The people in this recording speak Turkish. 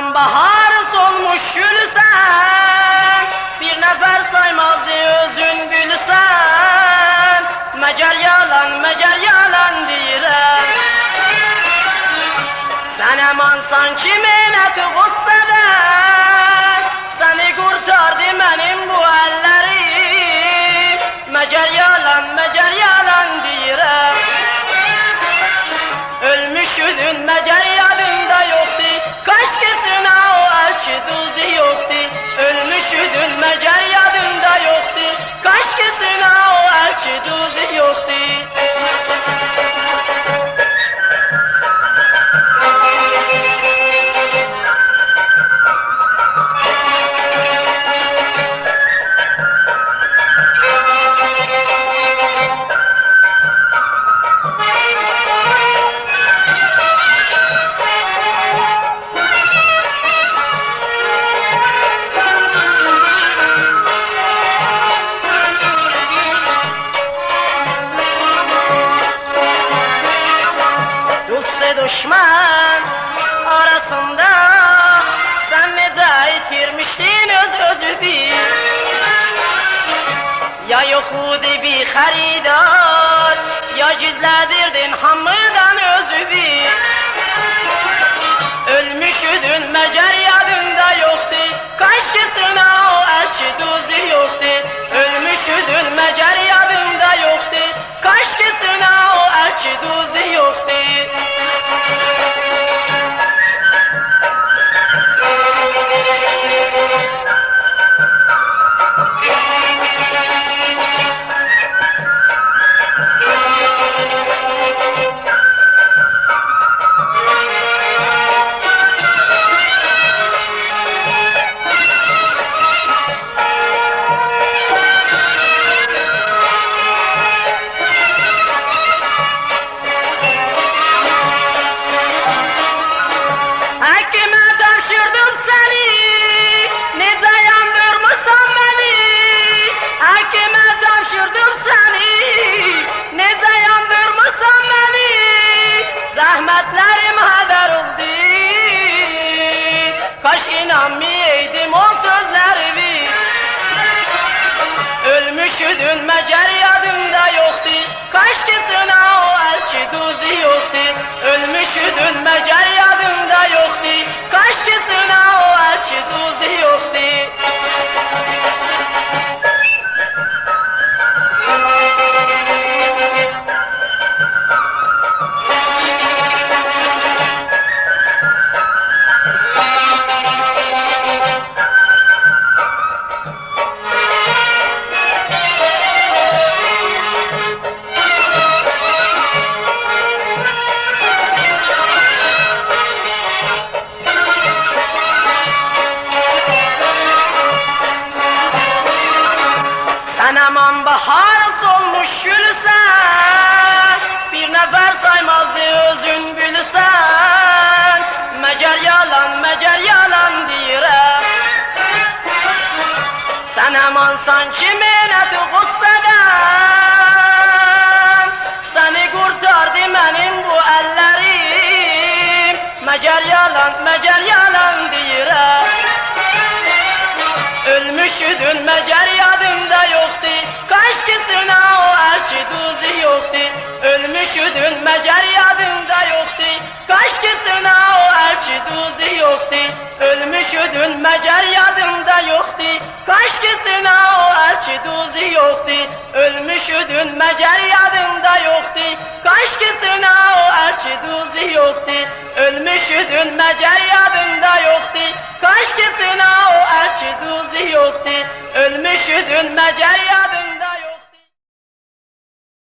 Aman bahar solmuş gülsen, bir nefer saymazdı özün bilsen. Mecer yalan deyirəm. Sen emansan kimineti gusseden, seni kurtardı benim bu ellerim. Mecer yalan deyirəm. Ölmüşüdün mecer yadında yoktu, kaç kesine o elçi duzu yoktu. Ölmüşüdün mecer yadında yoktu, kaç kesine o elçi duzu yoktu. Düşman arasında sen neden yitirmiştin özü bir? Ya Yahudi bir haridar, ya gizledirdin hamıdan özü bir. Ölmüşüdün mecer yadında yoktu, kaç kesine o elçi duzu yoktu. Ölmüşüdün mecer yadında yoktu, kaç kesine o elçi duzu yoktu. Zahmetlerim haber oldu, kaş inanmayaydım o sözlerimi. Ölmüşüdün mecer yadında yoktu, kaç kesine o elçi duzu yoktu. Ölmüşüdün mecer yadında yoktu, kaç kesine o elçi duzu yoktu. Sen aman bahar solmuş gülsen, bir nefer saymazdı özün bilsen. Mecer yalan deyirəm. Sen amansan kimineti gusseden, seni kurtardı benim bu ellerim. Mecer yalan deyirəm. Ölmüşüdün mecer yadında yoktu, kaç kesine o elçi duzu yoktu. Ölmüşüdün mecer yadında yoktu, kaç kesine o elçi duzu yoktu. Ölmüşüdün mecer yadında yoktu, kaç kesine o elçi duzu yoktu. Ölmüşüdün mecer yadında yoktu, kaç kesine o elçi duzu yoktu. Ölmüşüdün mecer